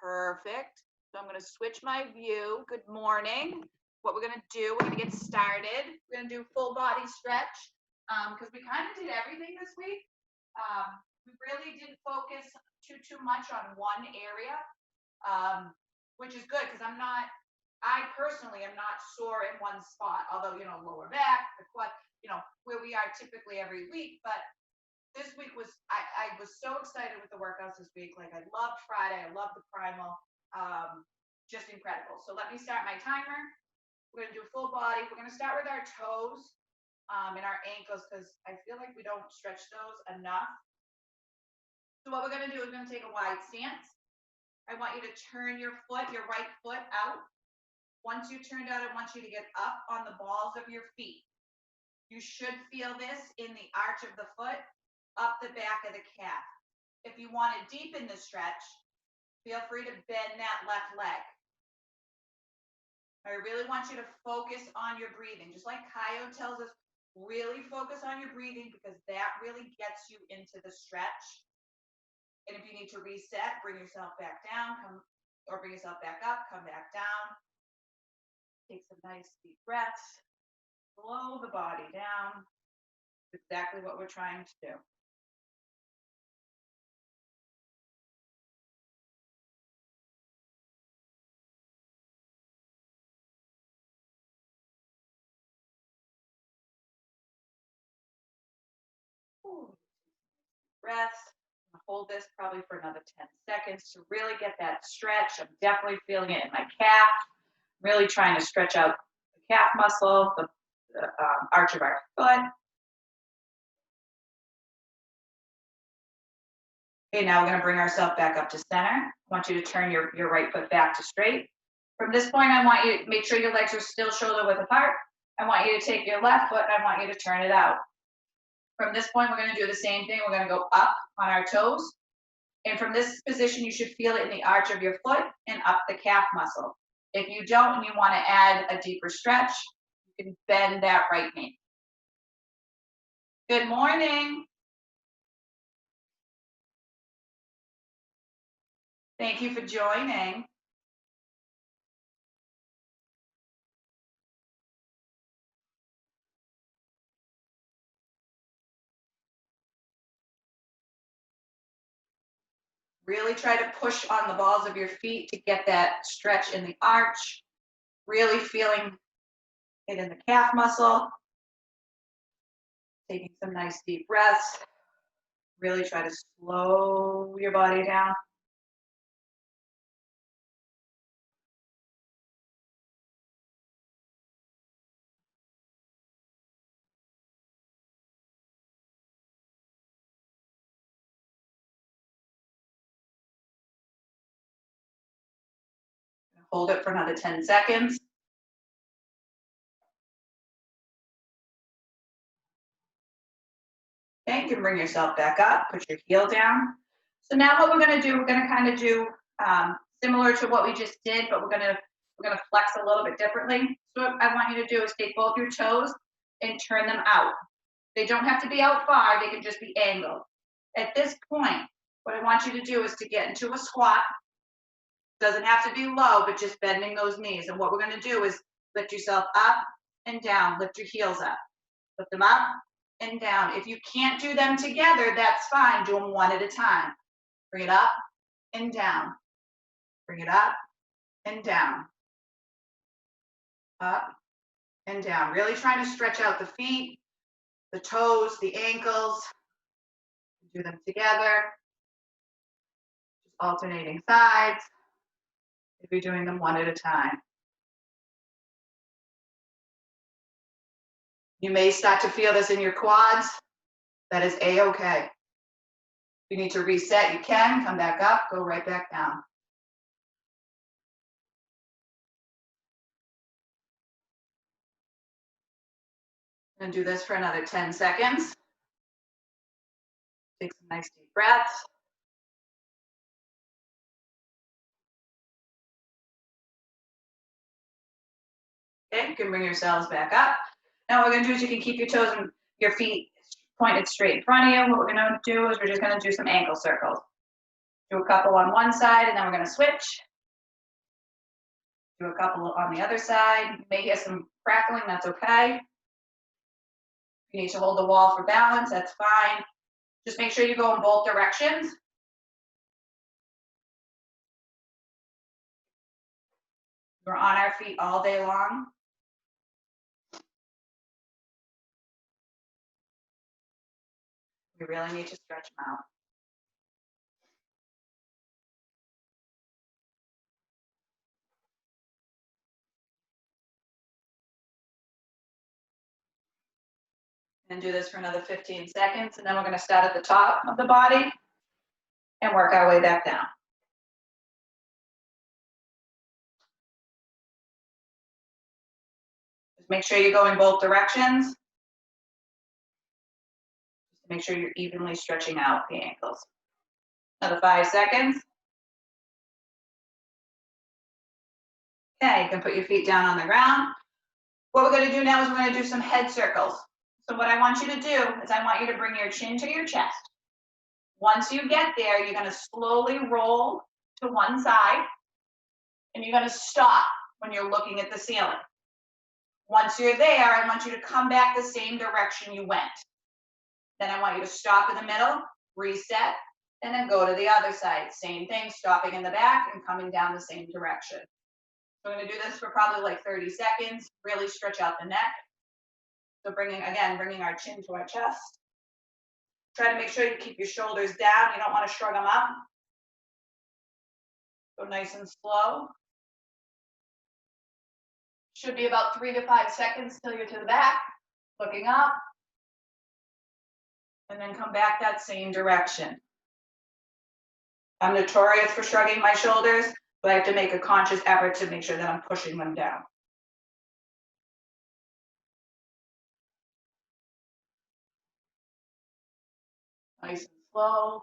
Perfect. So I'm going to switch my view. Good morning. What we're going to do, we're going to get started. We're going to do full body stretch because we kind of did everything this week. We really didn't focus too much on one area, which is good because I personally am not sore in one spot, although, lower back, the quad, where we are typically every week. But this week I was so excited with the workouts this week. Like, I loved Friday. I loved the primal. Just incredible. So let me start my timer. We're going to do full body. We're going to start with our toes and our ankles because I feel like we don't stretch those enough. So what we're going to do is we're going to take a wide stance. I want you to turn your right foot out. Once you've turned out, I want you to get up on the balls of your feet. You should feel this in the arch of the foot, up the back of the calf. If you want to deepen the stretch, feel free to bend that left leg. I really want you to focus on your breathing. Just like Kaio tells us, really focus on your breathing because that really gets you into the stretch. And if you need to reset, bring yourself back down, or bring yourself back up, come back down. Take some nice deep breaths. Slow the body down. Exactly what we're trying to do. Breaths. Hold this probably for another 10 seconds to really get that stretch. I'm definitely feeling it in my calf. Really trying to stretch out the calf muscle, the arch of our foot. Okay, now we're going to bring ourselves back up to center. I want you to turn your right foot back to straight. From this point, I want you to make sure your legs are still shoulder width apart. I want you to take your left foot and I want you to turn it out. From this point, we're going to do the same thing. We're going to go up on our toes. And from this position, you should feel it in the arch of your foot and up the calf muscle. If you don't and you want to add a deeper stretch, you can bend that right knee. Good morning. Thank you for joining. Really try to push on the balls of your feet to get that stretch in the arch. Really feeling it in the calf muscle. Taking some nice deep breaths. Really try to slow your body down. Hold it for another 10 seconds. Okay, you can bring yourself back up, put your heel down. So now what we're gonna do, we're gonna kind of do similar to what we just did, but we're gonna flex a little bit differently. So what I want you to do is take both your toes and turn them out. They don't have to be out far, they can just be angled. At this point, what I want you to do is to get into a squat. Doesn't have to be low, but just bending those knees. And what we're gonna do is lift yourself up and down, lift your heels up. Lift them up and down. If you can't do them together, that's fine. Do them one at a time. Bring it up and down. Bring it up and down. Up and down. Really trying to stretch out the feet, the toes, the ankles. Do them together. Just alternating sides. If you're doing them one at a time. You may start to feel this in your quads. That is A-okay. If you need to reset, you can. Come back up, go right back down. I'm gonna do this for another 10 seconds. Take some nice deep breaths. Okay, you can bring yourselves back up. Now what we're gonna do is you can keep your toes and your feet pointed straight in front of you. What we're gonna do is we're just gonna do some ankle circles. Do a couple on one side, and then we're gonna switch. Do a couple on the other side. You may hear some crackling, that's okay. If you need to hold the wall for balance, that's fine. Just make sure you go in both directions. We're on our feet all day long. We really need to stretch them out. And do this for another 15 seconds, and then we're gonna start at the top of the body and work our way back down. Just make sure you go in both directions. Just make sure you're evenly stretching out the ankles. Another 5 seconds. Okay, you can put your feet down on the ground. What we're gonna do now is we're gonna do some head circles. So what I want you to do is I want you to bring your chin to your chest. Once you get there, you're gonna slowly roll to one side, and you're gonna stop when you're looking at the ceiling. Once you're there, I want you to come back the same direction you went. Then I want you to stop in the middle, reset, and then go to the other side. Same thing, stopping in the back and coming down the same direction. So we're gonna do this for probably like 30 seconds, really stretch out the neck. So bringing our chin to our chest. Try to make sure you keep your shoulders down. You don't want to shrug them up. Go nice and slow. Should be about 3 to 5 seconds till you're to the back, looking up, and then come back that same direction. I'm notorious for shrugging my shoulders, but I have to make a conscious effort to make sure that I'm pushing them down. Nice and slow.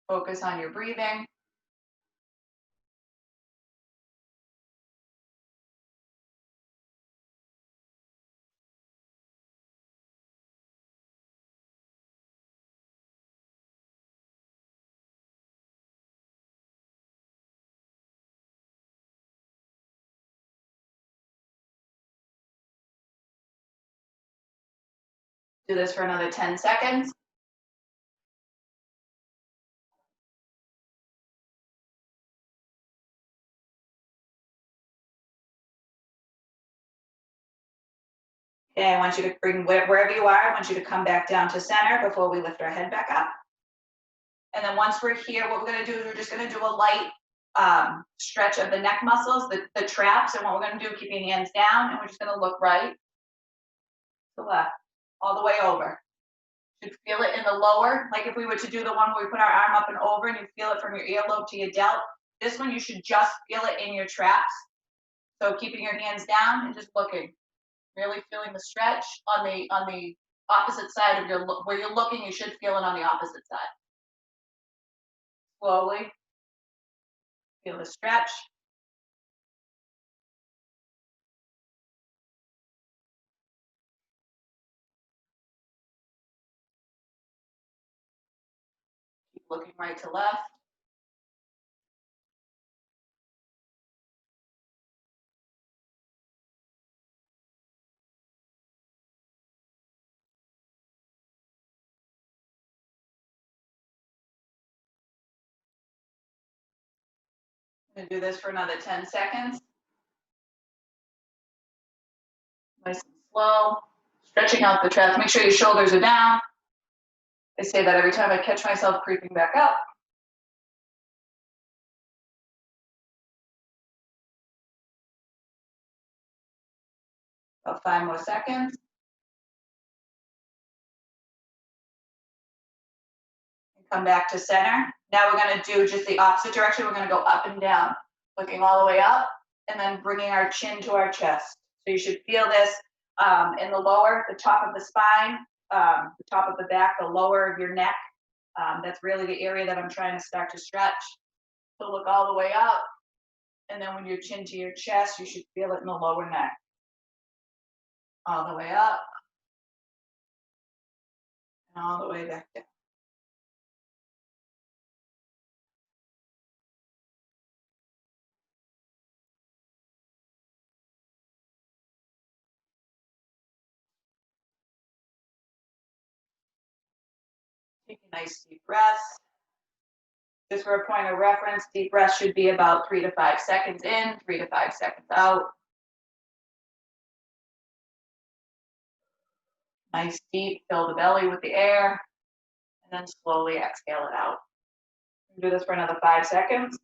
Focus on your breathing. Do this for another 10 seconds. Okay, I want you to bring wherever you are, I want you to come back down to center before we lift our head back up. And then once we're here, what we're gonna do is we're just gonna do a light stretch of the neck muscles, the traps. And what we're gonna do, keep your hands down, and we're just gonna look right to left, all the way over. You should feel it in the lower, like if we were to do the one where we put our arm up and over and you feel it from your earlobe to your delt. This one, you should just feel it in your traps. So keeping your hands down and just looking, really feeling the stretch on the opposite side of where you're looking, you should feel it on the opposite side. Slowly, feel the stretch. Keep looking right to left. I'm gonna do this for another 10 seconds. Nice and slow, stretching out the traps. Make sure your shoulders are down. I say that every time I catch myself creeping back up. About 5 more seconds. And come back to center. Now we're gonna do just the opposite direction. We're gonna go up and down, looking all the way up, and then bringing our chin to our chest. So you should feel this in the lower, the top of the spine, the top of the back, the lower of your neck. That's really the area that I'm trying to start to stretch. So look all the way up, and then when your chin to your chest, you should feel it in the lower neck. All the way up, and all the way back down. Take a nice deep breath. Just for a point of reference, deep breath should be about 3 to 5 seconds in, 3 to 5 seconds out. Nice deep, fill the belly with the air, and then slowly exhale it out. Do this for another 5 seconds.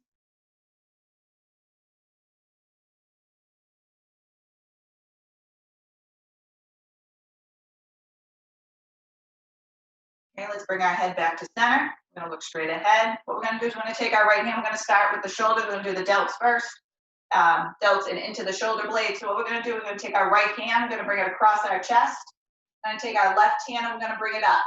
Okay, let's bring our head back to center. We're gonna look straight ahead. What we're gonna do is we're gonna take our right hand, we're gonna start with the shoulders, we're gonna do the delts first. Delts and into the shoulder blades. So what we're gonna do, we're gonna take our right hand, we're gonna bring it across our chest. We're gonna take our left hand and we're gonna bring it up.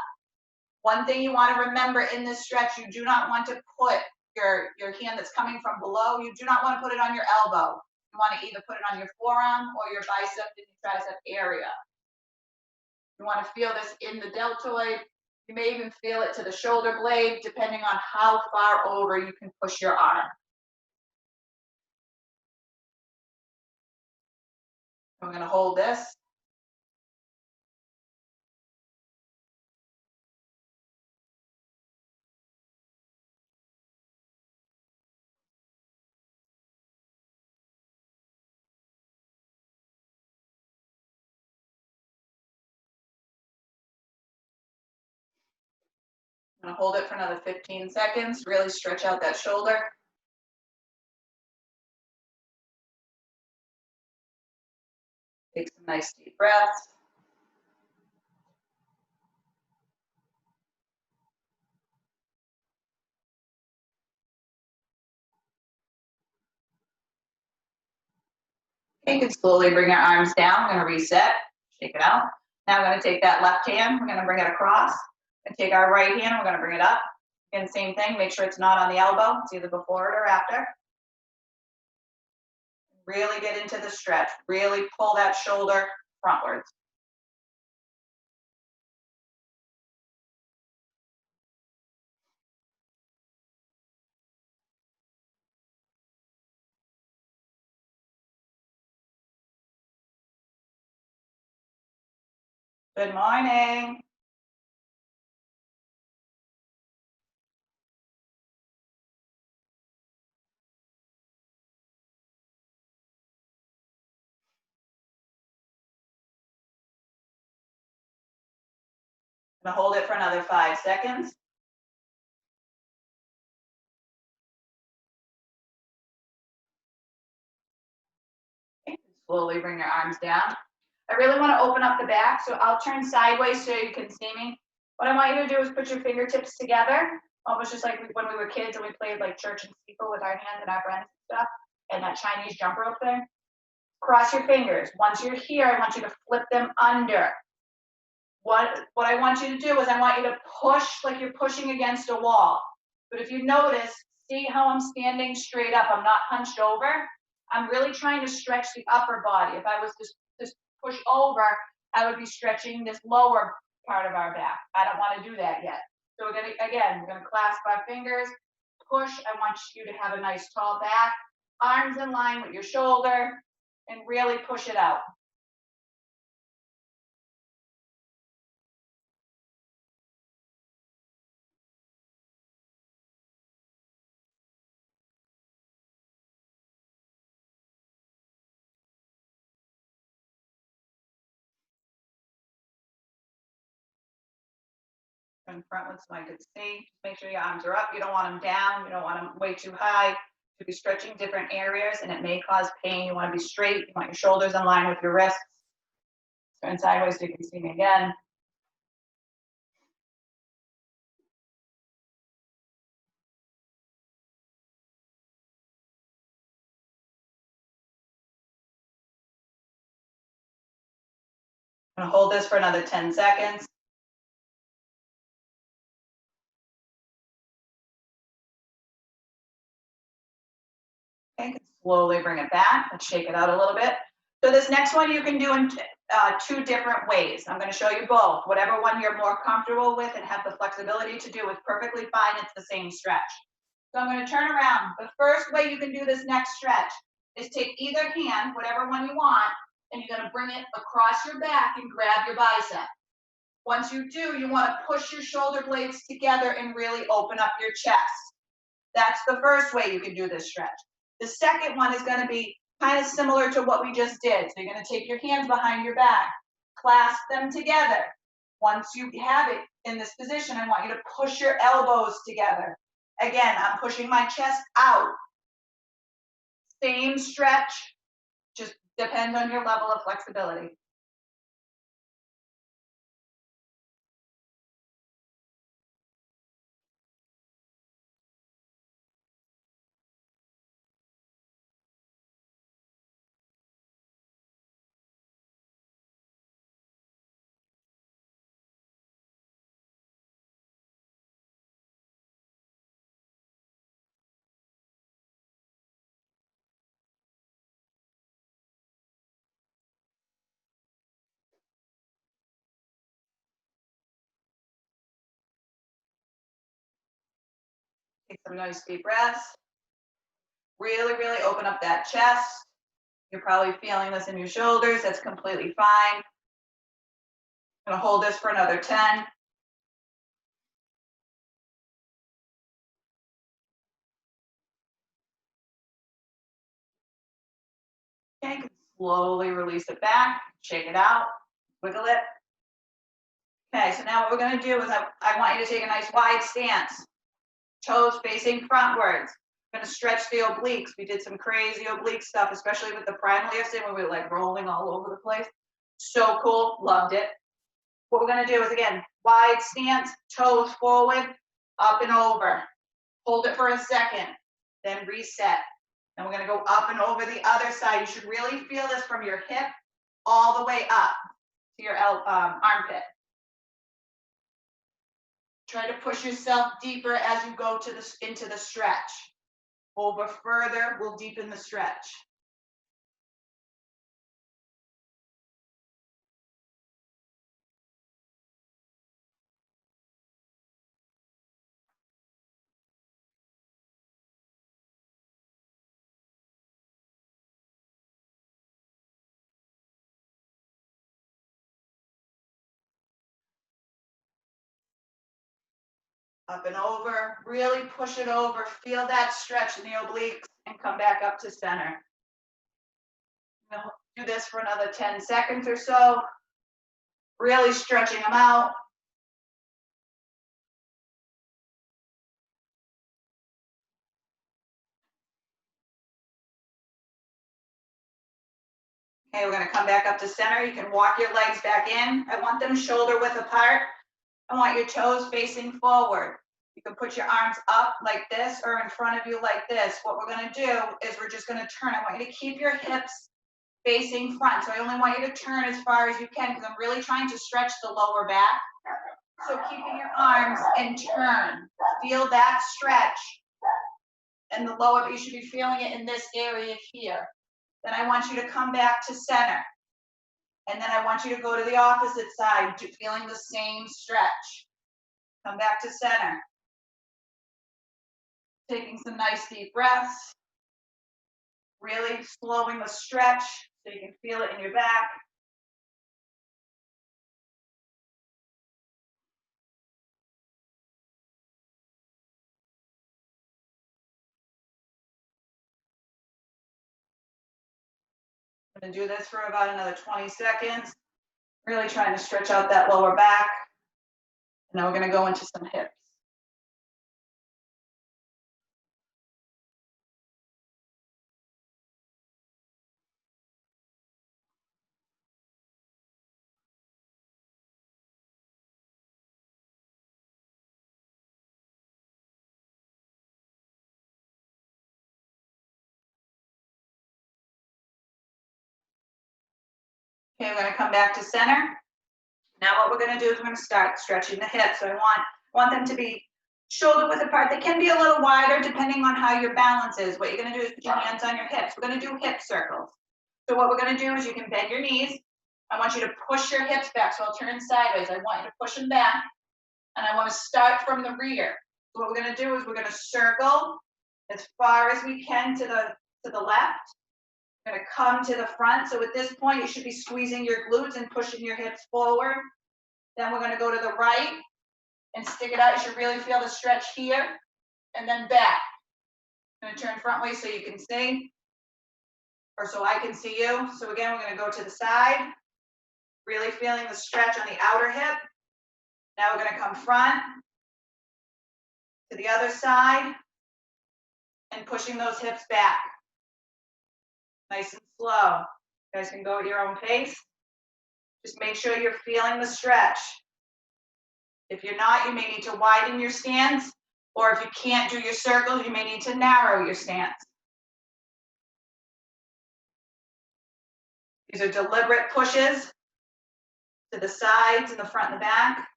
One thing you wanna remember in this stretch, you do not want to put your hand that's coming from below, you do not wanna put it on your elbow. You wanna either put it on your forearm or your bicep and your tricep area. You wanna feel this in the deltoid. You may even feel it to the shoulder blade, depending on how far over you can push your arm. I'm gonna hold this. I'm gonna hold it for another 15 seconds, really stretch out that shoulder. Take some nice deep breaths. You can slowly bring your arms down. We're gonna reset, shake it out. Now we're gonna take that left hand, we're gonna bring it across, and take our right hand, we're gonna bring it up. Again, same thing, make sure it's not on the elbow, it's either before it or after. Really get into the stretch, really pull that shoulder frontwards. Good morning. I'm gonna hold it for another 5 seconds. Okay. Slowly bring your arms down. I really want to open up the back, so I'll turn sideways so you can see me. What I want you to do is put your fingertips together, almost just like when we were kids and we played like church and steeple with our hands and our friends and stuff, and that Chinese jump rope thing. Cross your fingers. Once you're here, I want you to flip them under. What I want you to do is I want you to push like you're pushing against a wall. But if you notice, see how I'm standing straight up. I'm not hunched over. I'm really trying to stretch the upper body. If I was to push over, I would be stretching this lower part of our back. I don't want to do that yet. So we're gonna clasp our fingers, push. I want you to have a nice tall back, arms in line with your shoulder, and really push it out. In frontwards so I could see. Make sure your arms are up. You don't want them down. You don't want them way too high. You'll be stretching different areas and it may cause pain. You want to be straight. You want your shoulders in line with your wrists. Turn sideways so you can see me again. I'm going to hold this for another 10 seconds. Okay, slowly bring it back. Let's shake it out a little bit. So this next one you can do in 2 different ways. I'm going to show you both. Whatever one you're more comfortable with and have the flexibility to do is perfectly fine. It's the same stretch. So I'm going to turn around. The first way you can do this next stretch is take either hand, whatever one you want, and you're going to bring it across your back and grab your bicep. Once you do, you want to push your shoulder blades together and really open up your chest. That's the first way you can do this stretch. The second one is going to be kind of similar to what we just did. So you're going to take your hands behind your back, clasp them together. Once you have it in this position, I want you to push your elbows together. Again, I'm pushing my chest out. Same stretch, just depends on your level of flexibility. Take some nice deep breaths. Really, really open up that chest. You're probably feeling this in your shoulders. That's completely fine. I'm going to hold this for another 10. Okay, you can slowly release it back, shake it out, wiggle it. Okay, so now what we're going to do is I want you to take a nice wide stance. Toes facing frontwards. I'm going to stretch the obliques. We did some crazy oblique stuff, especially with the primal yesterday when we were like rolling all over the place. So cool, loved it. What we're going to do is, again, wide stance, toes forward, up and over. Hold it for a second, then reset. And we're going to go up and over the other side. You should really feel this from your hip all the way up to your armpit. Try to push yourself deeper as you go into the stretch. Over further will deepen the stretch. Up and over, really push it over. Feel that stretch in the obliques and come back up to center. Do this for another 10 seconds or so. Really stretching them out. Okay, we're going to come back up to center. You can walk your legs back in. I want them shoulder width apart. I want your toes facing forward. You can put your arms up like this or in front of you like this. What we're going to do is we're just going to turn. I want you to keep your hips facing front. So I only want you to turn as far as you can because I'm really trying to stretch the lower back. So keeping your arms and turn. Feel that stretch. And the lower, but you should be feeling it in this area here. Then I want you to come back to center. And then I want you to go to the opposite side, feeling the same stretch. Come back to center. Taking some nice deep breaths. Really slowing the stretch so you can feel it in your back. I'm going to do this for about another 20 seconds. Really trying to stretch out that lower back. And now we're going to go into some hips. Okay, we're going to come back to center. Now what we're going to do is we're going to start stretching the hips. So I want them to be shoulder width apart. They can be a little wider depending on how your balance is. What you're going to do is put your hands on your hips. We're going to do hip circles. So what we're going to do is you can bend your knees. I want you to push your hips back. So I'll turn sideways. I want you to push them back. And I want to start from the rear. So what we're going to do is we're going to circle as far as we can to the left. We're going to come to the front. So at this point, you should be squeezing your glutes and pushing your hips forward. Then we're gonna go to the right and stick it out. You should really feel the stretch here, and then back. I'm gonna turn front way so you can see, or so I can see you. So again, we're gonna go to the side, really feeling the stretch on the outer hip. Now we're gonna come front to the other side and pushing those hips back. Nice and slow. You guys can go at your own pace. Just make sure you're feeling the stretch. If you're not, you may need to widen your stance, or if you can't do your circles, you may need to narrow your stance. These are deliberate pushes to the sides and the front and the back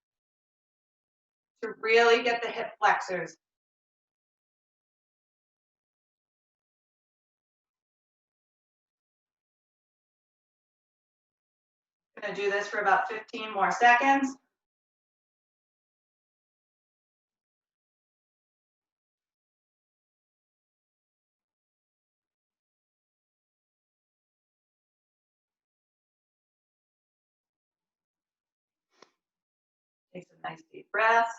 to really get the hip flexors. I'm gonna do this for about 15 more seconds. Take some nice deep breaths.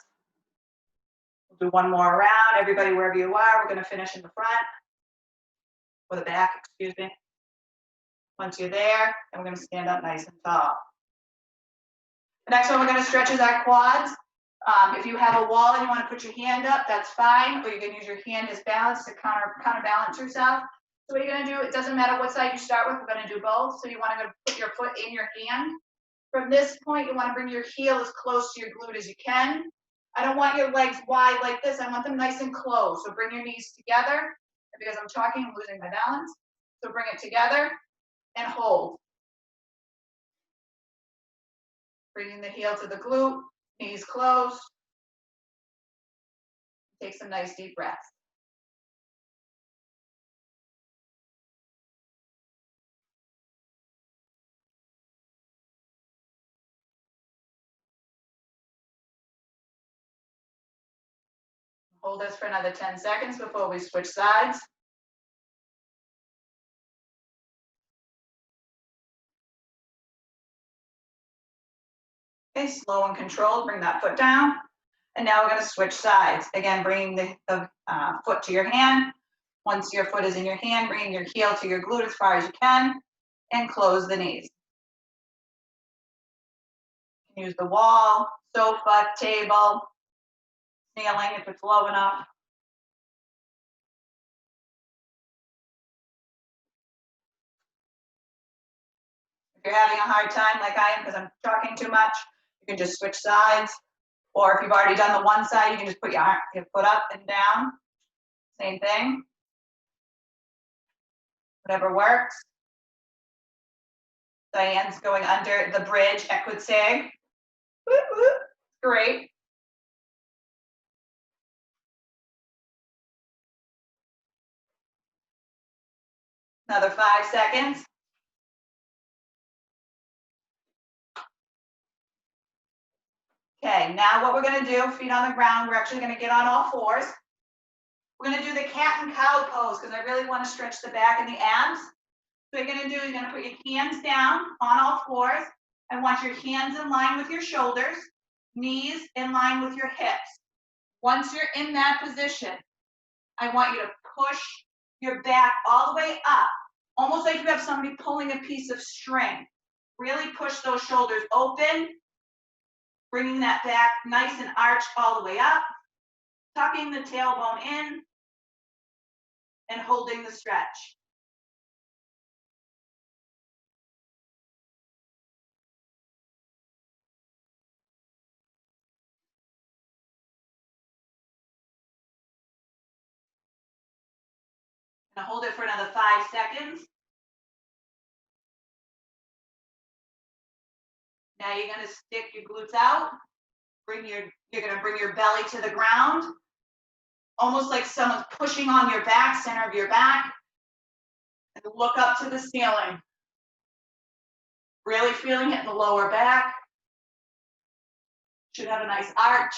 We'll do one more round. Everybody, wherever you are, we're gonna finish in the front, or the back, excuse me. Once you're there, then we're gonna stand up nice and tall. The next one we're gonna stretch is our quads. If you have a wall and you wanna put your hand up, that's fine, or you can use your hand as balance to counterbalance yourself. So what you're gonna do, it doesn't matter what side you start with, we're gonna do both. So you wanna put your foot in your hand. From this point, you wanna bring your heel as close to your glute as you can. I don't want your legs wide like this, I want them nice and close. So bring your knees together. And because I'm talking, I'm losing my balance. So bring it together and hold. Bringing the heel to the glute, knees closed. Take some nice deep breaths. Hold this for another 10 seconds before we switch sides. Okay, slow and controlled, bring that foot down. And now we're gonna switch sides. Again, bringing the foot to your hand. Once your foot is in your hand, bringing your heel to your glute as far as you can, and close the knees. You can use the wall, sofa, table, ceiling if it's low enough. If you're having a hard time like I am because I'm talking too much, you can just switch sides. Or if you've already done the one side, you can just put your foot up and down. Same thing. Whatever works. Diane's going under the bridge, equite. Great. Another 5 seconds. Okay, now what we're gonna do, feet on the ground, we're actually gonna get on all fours. We're gonna do the cat and cow pose because I really wanna stretch the back and the abs. So what you're gonna do, you're gonna put your hands down on all fours. I want your hands in line with your shoulders, knees in line with your hips. Once you're in that position, I want you to push your back all the way up, almost like you have somebody pulling a piece of string. Really push those shoulders open, bringing that back nice and arched all the way up, tucking the tailbone in, and holding the stretch. Now hold it for another 5 seconds. Now you're gonna stick your glutes out. You're gonna bring your belly to the ground, almost like someone's pushing on your back, center of your back, and look up to the ceiling. Really feeling it in the lower back. Should have a nice arch.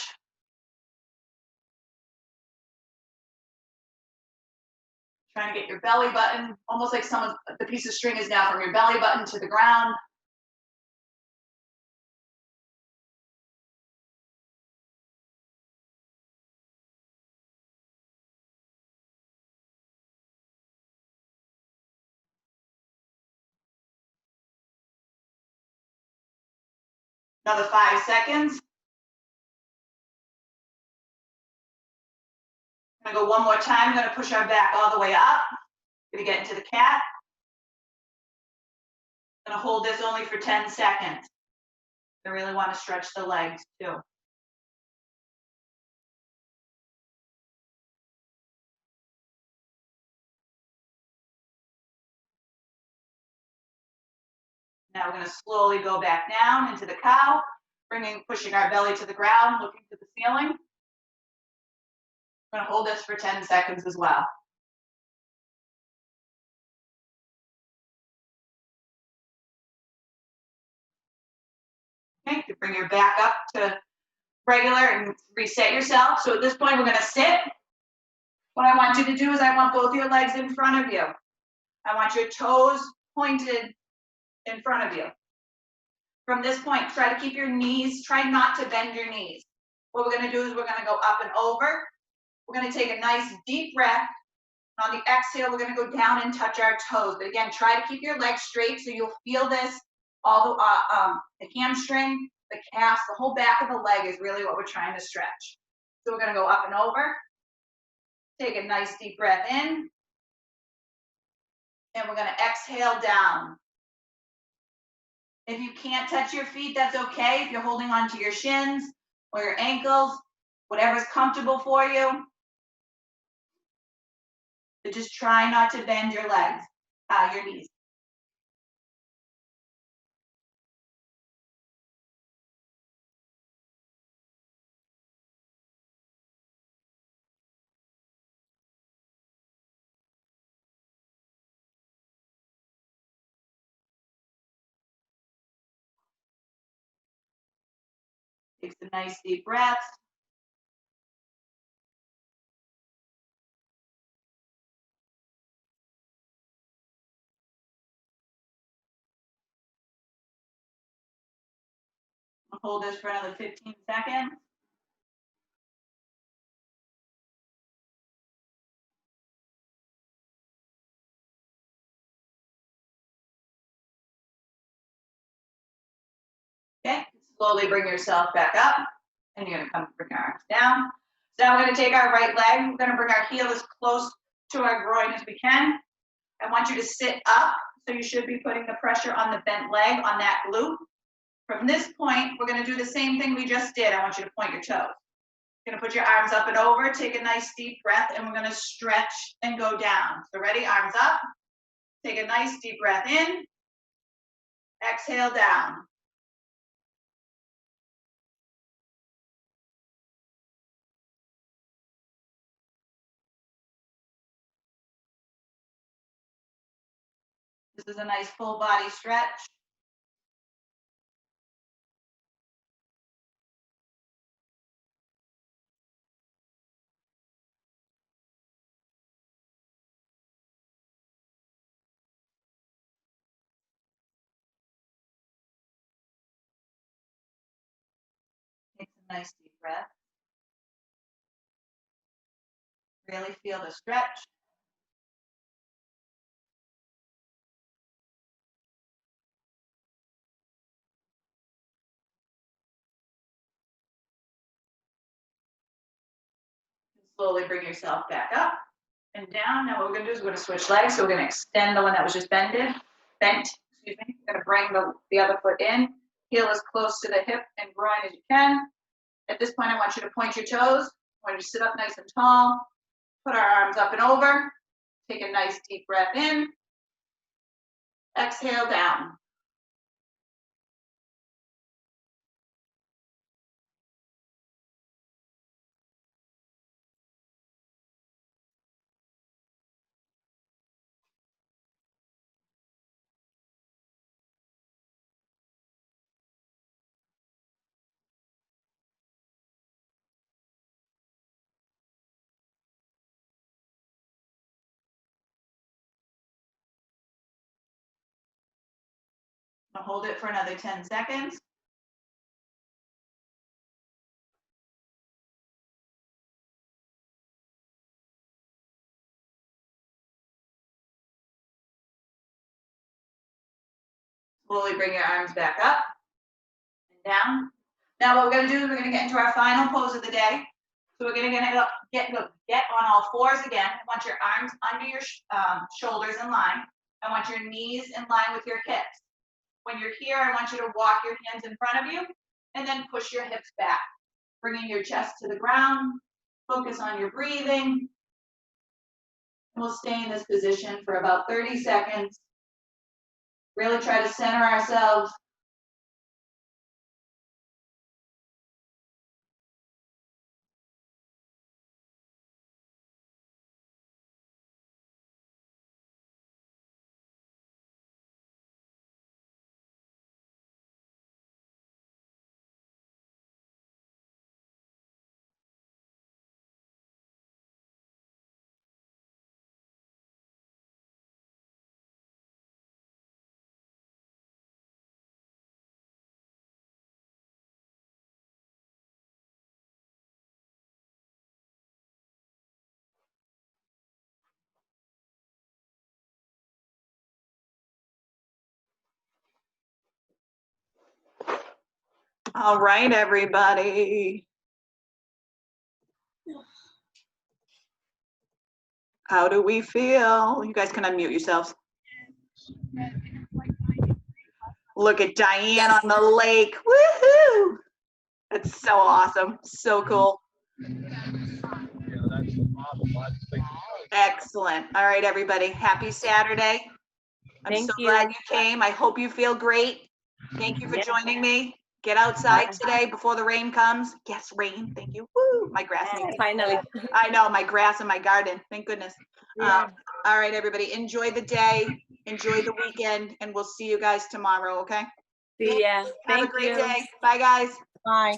Trying to get your belly button, almost like the piece of string is now from your belly button to the ground. Another 5 seconds. I'm gonna go one more time. I'm gonna push our back all the way up. Gonna get into the cat. Gonna hold this only for 10 seconds. I really want to stretch the legs too. Now we're gonna slowly go back down into the cow, pushing our belly to the ground, looking to the ceiling. I'm gonna hold this for 10 seconds as well. Okay, you bring your back up to regular and reset yourself. So at this point, we're gonna sit. What I want you to do is I want both your legs in front of you. I want your toes pointed in front of you. From this point, try to keep your knees, try not to bend your knees. What we're gonna do is we're gonna go up and over. We're gonna take a nice deep breath. On the exhale, we're gonna go down and touch our toes. But again, try to keep your legs straight so you'll feel this, all the hamstring, the calves, the whole back of the leg is really what we're trying to stretch. So we're gonna go up and over. Take a nice deep breath in. And we're gonna exhale down. If you can't touch your feet, that's okay. If you're holding on to your shins or your ankles, whatever's comfortable for you. But just try not to bend your legs, your knees. Take some nice deep breaths. Hold this for another 15 seconds. Okay, slowly bring yourself back up, and you're gonna come bring your arms down. So now we're gonna take our right leg, we're gonna bring our heel as close to our groin as we can. I want you to sit up, so you should be putting the pressure on the bent leg, on that glute. From this point, we're gonna do the same thing we just did. I want you to point your toes. You're gonna put your arms up and over, take a nice deep breath, and we're gonna stretch and go down. So ready, arms up, take a nice deep breath in, exhale down. This is a nice full body stretch. Take some nice deep breath. Really feel the stretch. Slowly bring yourself back up and down. Now what we're gonna do is we're gonna switch legs. So we're gonna extend the one that was just bent, excuse me. We're gonna bring the other foot in, heel as close to the hip and groin as you can. At this point, I want you to point your toes. I want you to sit up nice and tall, put our arms up and over, take a nice deep breath in, exhale down. I'll hold it for another 10 seconds. Slowly bring your arms back up down. Now what we're gonna do is we're gonna get into our final pose of the day. So we're gonna get on all fours again. I want your arms under your shoulders in line. I want your knees in line with your hips. When you're here, I want you to walk your hands in front of you and then push your hips back, bringing your chest to the ground. Focus on your breathing. And we'll stay in this position for about 30 seconds. Really try to center ourselves. All right, everybody. How do we feel? You guys can unmute yourselves. Look at Diane on the lake. Woohoo! That's so awesome. So cool. Excellent. All right, everybody. Happy Saturday. I'm so glad you came. I hope you feel great. Thank you for joining me. Get outside today before the rain comes. Yes, rain. Thank you. Woo! My grass. Finally. I know, my grass in my garden. Thank goodness. All right, everybody. Enjoy the day. Enjoy the weekend. And we'll see you guys tomorrow, okay? See ya. Have a great day. Bye, guys. Bye.